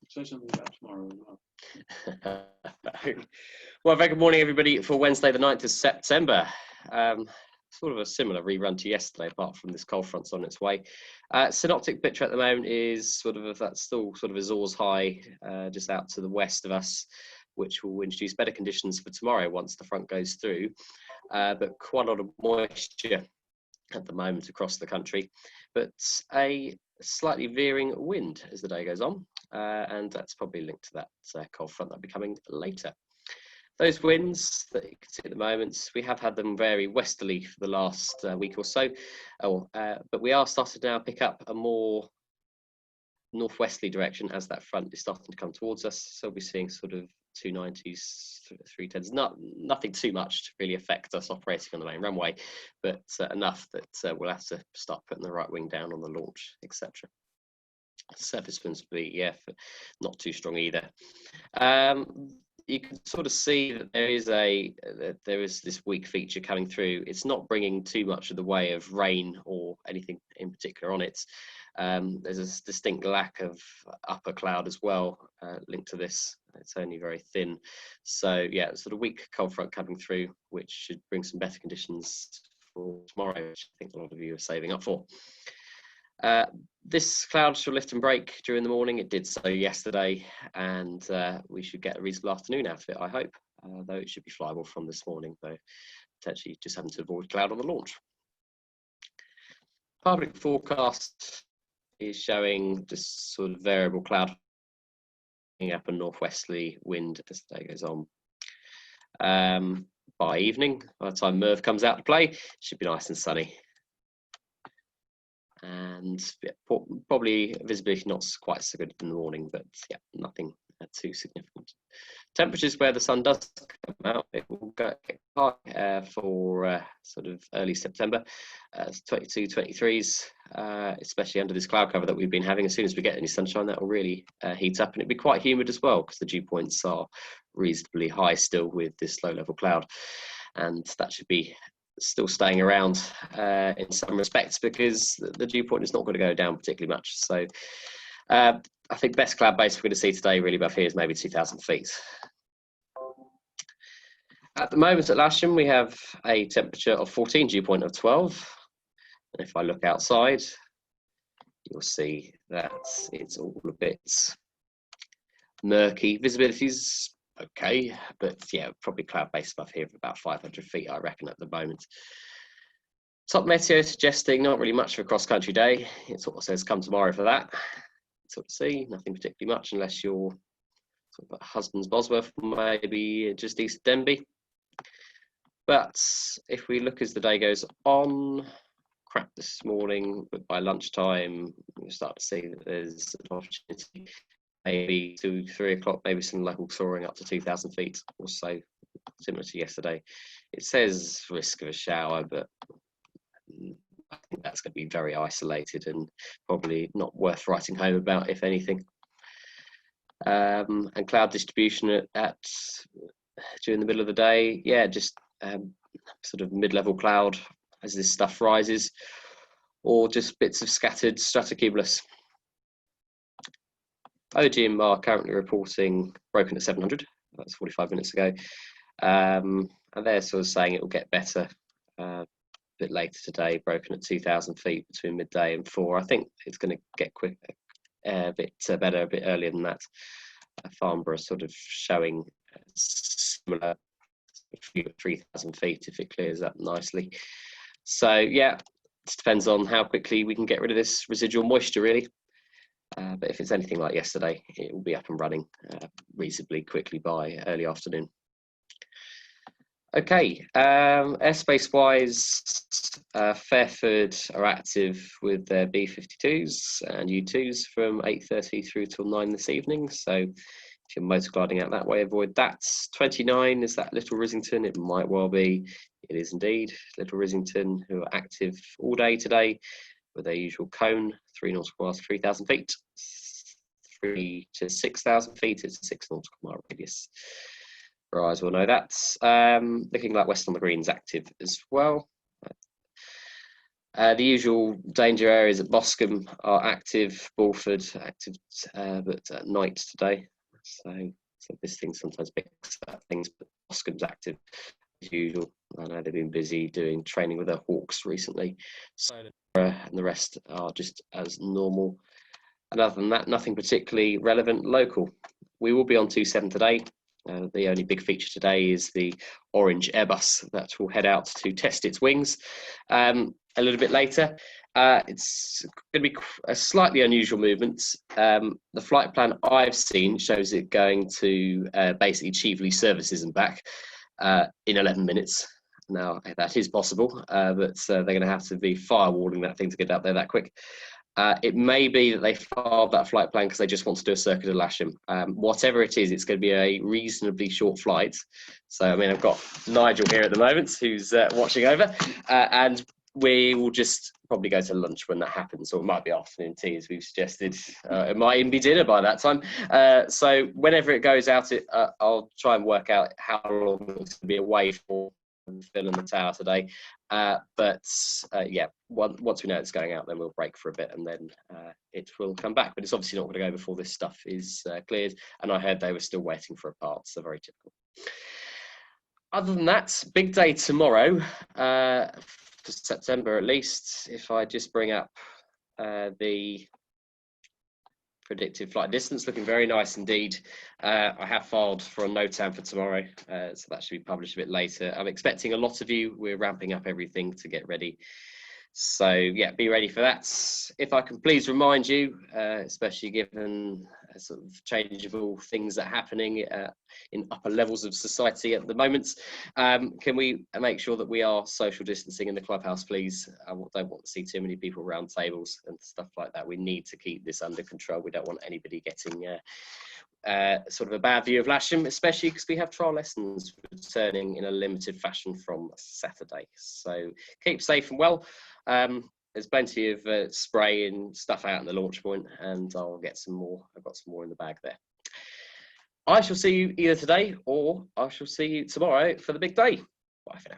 Say something about tomorrow as well. Well, very good morning, everybody, for Wednesday, the 9th of September. Sort of a similar rerun to yesterday, apart from this cold front's on its way. Synoptic picture at the moment is sort of, that's still sort of Azores high, just out to the west of us, which will introduce better conditions for tomorrow once the front goes through. But quite a lot of moisture at the moment across the country, but a slightly veering wind as the day goes on, and that's probably linked to that cold front that'll be coming later. Those winds that you can see at the moment, we have had them very westerly for the last week or so, but we are starting to now pick up a more northwesterly direction as that front is starting to come towards us. So we'll be seeing sort of 290s, 310s, nothing too much to really affect us operating on the main runway, but enough that we'll have to start putting the right wing down on the launch, etc. Surface winds will be, not too strong either. You can sort of see that there is this weak feature coming through. It's not bringing too much of the way of rain or anything in particular on it. There's a distinct lack of upper cloud as well linked to this. It's only very thin. So yeah, sort of weak cold front coming through, which should bring some better conditions for tomorrow, which I think a lot of you are saving up for. This cloud shall lift and break during the morning. It did so yesterday, and we should get a reasonable afternoon out of it, I hope, though it should be flyable from this morning, though potentially just having to avoid cloud on the launch. Public forecast is showing just sort of variable cloud up a northwesterly wind as the day goes on. By evening, by the time Merv comes out to play, it should be nice and sunny. And yeah, probably visibility not quite so good in the morning, but yeah, nothing too significant. Temperatures where the sun does come out, it will get high for sort of early September, 22, 23s, especially under this cloud cover that we've been having. As soon as we get any sunshine, that will really heat up, and it'll be quite humid as well because the dew points are reasonably high still with this low level cloud, and that should be still staying around in some respects because the dew point is not going to go down particularly much. So I think best cloud base we're going to see today really above here is maybe 2,000 feet. At the moment at Lasham, we have a temperature of 14, dew point of 12. And if I look outside, you'll see that it's all a bit murky. Visibility's okay, but yeah, probably cloud base above here of about 500 feet, I reckon, at the moment. Top Meteo suggesting not really much for a cross-country day. It sort of says come tomorrow for that. Sort of see nothing particularly much unless you're sort of at Husbands Bosworth, maybe just east of Denbigh. But if we look as the day goes on, crap this morning, but by lunchtime you'll start to see that there's an opportunity. Maybe 2, 3 o'clock, maybe some level soaring up to 2,000 feet or so, similar to yesterday. It says risk of a shower, but I think that's going to be very isolated and probably not worth writing home about, if anything. And cloud distribution during the middle of the day, yeah, just sort of mid-level cloud as this stuff rises, or just bits of scattered stratocumulus. OGM are currently reporting broken at 700. That's 45 minutes ago, and they're sort of saying it will get better a bit later today. Broken at 2,000 feet between midday and 4. I think it's going to get a bit better a bit earlier than that. Farnborough sort of showing similar 3,000 feet if it clears up nicely. So yeah, it depends on how quickly we can get rid of this residual moisture, really. But if it's anything like yesterday, it will be up and running reasonably quickly by early afternoon. Okay, airspace wise, Fairford are active with their B-52s and U-2s from 8:30 through till 9 this evening. So if you're motor gliding out that way, avoid that. 29, is that Little Rissington? It might well be. It is indeed Little Rissington, who are active all day today with their usual cone, 3 nautical miles, 3,000 feet. 3 to 6,000 feet, it's a 6 nautical mile radius. Your eyes will know that. Looking like West on the Green's active as well. The usual danger areas at Boscombe are active, Bulford active, but at night today. So this thing sometimes picks up things, but Boscombe's active as usual. I know they've been busy doing training with their hawks recently. So, and the rest are just as normal. And other than that, nothing particularly relevant local. We will be on 27 today. The only big feature today is the orange Airbus that will head out to test its wings a little bit later. It's going to be a slightly unusual movement. The flight plan I've seen shows it going to basically Cheveley services and back in 11 minutes. Now, that is possible, but they're going to have to be firewalling that thing to get out there that quick. It may be that they filed that flight plan because they just want to do a circuit of Lasham. Whatever it is, it's going to be a reasonably short flight. So, I mean, I've got Nigel here at the moment who's watching over, and we will just probably go to lunch when that happens, or it might be afternoon tea, as we've suggested. It might even be dinner by that time. So whenever it goes out, I'll try and work out how long it's going to be away for Phil and the tower today. Yeah, once we know it's going out, then we'll break for a bit and then it will come back. But it's obviously not going to go before this stuff is cleared. And I heard they were still waiting for a part, so very typical. Other than that, big day tomorrow, for September at least. If I just bring up the predicted flight distance, looking very nice indeed. I have filed for a NOTAM for tomorrow, so that should be published a bit later. I'm expecting a lot of you. We're ramping up everything to get ready. So yeah, be ready for that. If I can please remind you, especially given sort of changeable things that are happening in upper levels of society at the moment, can we make sure that we are social distancing in the clubhouse, please? I don't want to see too many people around tables and stuff like that. We need to keep this under control. We don't want anybody getting sort of a bad view of Lasham, especially because we have trial lessons returning in a limited fashion from Saturday. So keep safe and well. There's plenty of spray and stuff out in the launch point, and I'll get some more. I've got some more in the bag there. I shall see you either today or I shall see you tomorrow for the big day. Bye for now.